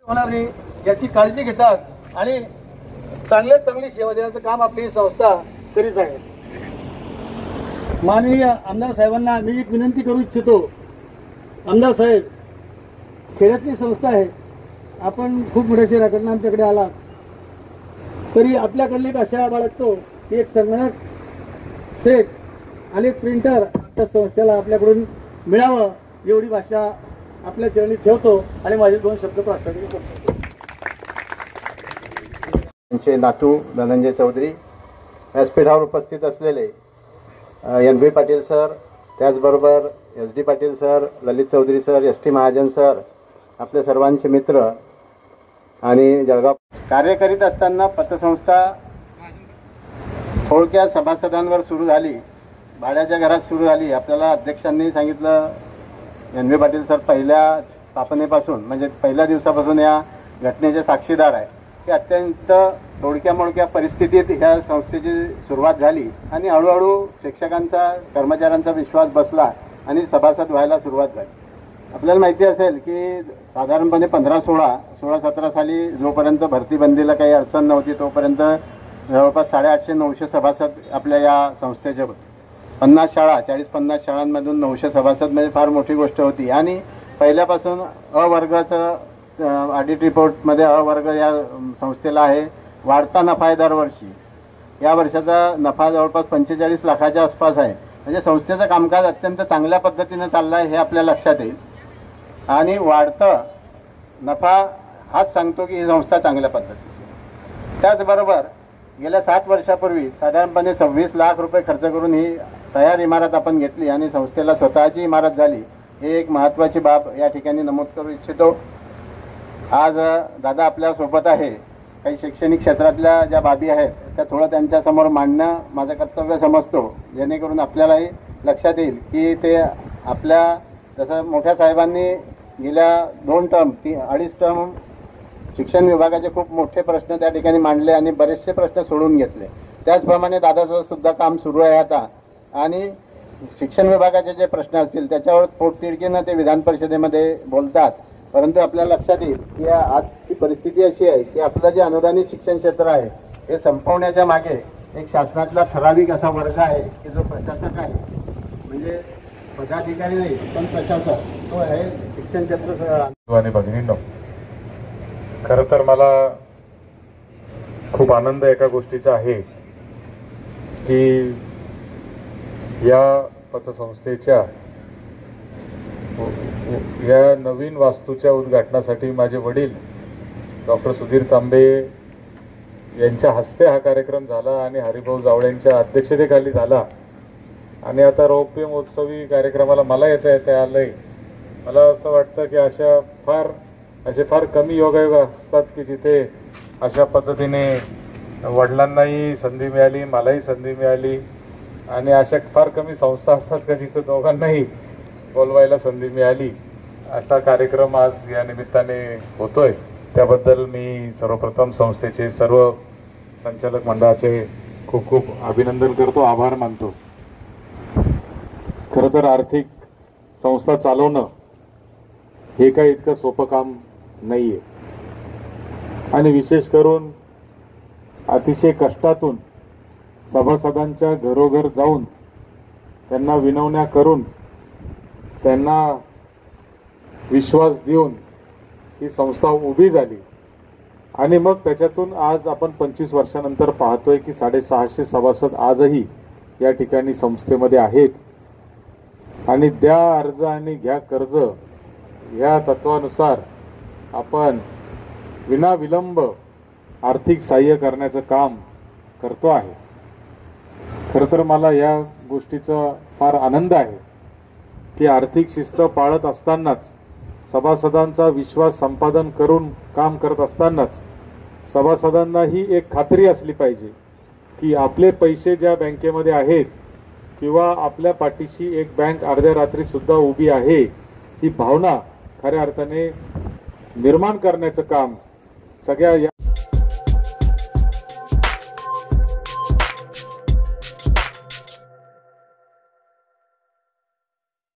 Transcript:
होणार नाही याची काळजी घेतात आणि चांगल्यात चांगली सेवा देण्याचं काम आपली ही संस्था करीत आहे. माननीय आमदार साहेबांना मी एक विनंती करू इच्छितो. आमदार साहेब, खेड्यातली संस्था आहे, आपण खूप मोठ्या शहराकडनं आमच्याकडे आला तरी आपल्याकडली एक आशा बाळगतो की एक संगणक सेट आणि एक प्रिंटर त्या संस्थेला आपल्याकडून मिळावं एवढी भाषा आपल्या चरणी ठेवतो आणि माझे 2 शब्द प्रास्ताविक करतो. त्यांचे नातू धनंजय चौधरी, व्यासपीठावर उपस्थित असलेले NB पाटील सर, त्याचबरोबर SD Patil sir, Lalit Chaudhari sir, ST Mahajan sir, आपले सर्वांचे मित्र आणि जळगाव कार्य करीत असताना पतसंस्था थोडक्या सभासदांवर सुरू झाली, भाड्याच्या घरात सुरू झाली. आपल्याला अध्यक्षांनी सांगितलं, NB पाटील सर पहिल्या स्थापनेपासून म्हणजे पहिल्या दिवसापासून या घटनेचे साक्षीदार आहे की अत्यंत थोडक्या मोडक्या परिस्थितीत ह्या संस्थेची सुरुवात झाली आणि हळूहळू शिक्षकांचा कर्मचाऱ्यांचा विश्वास बसला आणि सभासद व्हायला सुरुवात झाली. आपल्याला माहिती असेल की साधारणपणे 16-17 साली जोपर्यंत भरती बंदीला काही अडचण नव्हती तोपर्यंत जवळपास 850-900 सभासद आपल्या या संस्थेचे होते. 50 शाळा, 40-50 शाळांमधून 900 सभासद म्हणजे फार मोठी गोष्ट होती. आणि पहिल्यापासून अ वर्गाचं ऑडिट रिपोर्टमध्ये अ वर्ग या संस्थेला आहे. वाढता नफा आहे दरवर्षी. या वर्षाचा नफा जवळपास 45 लाखाच्या आसपास आहे. म्हणजे संस्थेचं कामकाज अत्यंत चांगल्या पद्धतीनं चाललं आहे हे आपल्या लक्षात येईल. आणि वाढतं नफा हाच सांगतो की ही संस्था चांगल्या पद्धतीची. त्याचबरोबर गेल्या 7 वर्षापूर्वी साधारणपणे 26 लाख रुपये खर्च करून ही तयार इमारत आपण घेतली आणि संस्थेला स्वतःची इमारत झाली. ही एक महत्त्वाची बाब या ठिकाणी नमूद करू इच्छितो. आज दादा आपल्या सोबत आहे. काही शैक्षणिक क्षेत्रातल्या ज्या बाबी आहेत त्या थोडं त्यांच्यासमोर मांडणं माझं कर्तव्य समजतो, जेणेकरून आपल्यालाही लक्षात येईल की ते आपल्या जसं मोठ्या साहेबांनी गेल्या 2 टर्म 2.5 टर्म शिक्षण विभागाचे खूप मोठे प्रश्न त्या ठिकाणी मांडले आणि बरेचसे प्रश्न सोडून घेतले. त्याचप्रमाणे दादाचं सुद्धा काम सुरू आहे आता. आणि शिक्षण विभागाचे जे प्रश्न असतील त्याच्यावर पोटतिडकीनं ते विधान परिषदेमध्ये बोलतात. परंतु आपल्याला लक्षात येईल की आजची परिस्थिती अशी आहे की आपलं जे अनुदानित शिक्षण क्षेत्र आहे हे संपवण्याच्या मागे एक शासनातला ठराविक असा वर्ग आहे की जो प्रशासक आहे, म्हणजे पदाधिकारी नाही पण प्रशासक, तो आहे शिक्षण क्षेत्र. आणि भगिनींनो, खरं तर मला खूप आनंद एका गोष्टीचा आहे की या पतसंस्थेच्या या नवीन वास्तूच्या उद्घाटनासाठी माझे वडील डॉक्टर सुधीर तांबे यांच्या हस्ते हा कार्यक्रम झाला आणि हरिभाऊ जावळेंच्या अध्यक्षतेखाली झाला. आणि आता रौप्य महोत्सवी कार्यक्रमाला मला येता आलंय. मला असं वाटतं की असे फार कमी योगायोग असतात की जिथे अशा पद्धतीने वडिलांनाही संधी मिळाली, मलाही संधी मिळाली. आणि अशा फार कमी संस्था असतात का जिथे दोघांनाही बोलवायला संधी मिळाली. असा कार्यक्रम आज या निमित्ताने होतोय. त्याबद्दल मी सर्वप्रथम संस्थेचे सर्व संचालक मंडळाचे खूप खूप अभिनंदन करतो, आभार मानतो. खरं तर आर्थिक संस्था चालवणं हे काही इतकं सोपं काम नाहीये. आणि विशेष करून अतिशय कष्टातून सभासदांच्या घरोघर जाऊन त्यांना विनवण्या करून त्यांना विश्वास देऊन ही संस्था उभी झाली. आणि मग त्याच्यातून आज आपण 25 वर्षानंतर पाहतोय की 650 सभासद आजही या ठिकाणी संस्थेमध्ये आहेत. आणि द्या अर्ज आणि घ्या कर्ज या तत्वानुसार आपण विनाविलंब आर्थिक सहाय्य करण्याचं काम करतो आहे. खरं तर मला या गोष्टीचा फार आनंद आहे की आर्थिक शिस्त पाळत असतानाच, सभासदांचा विश्वास संपादन करून काम करत असतानाच सभासदांना ही एक खात्री असली पाहिजे की आपले पैसे ज्या बँकेमध्ये आहेत किंवा आपल्या पाठीशी एक बँक अर्ध्या रात्री सुद्धा उभी आहे, ही भावना खऱ्या अर्थाने निर्माण करण्याचं काम सगळ्या या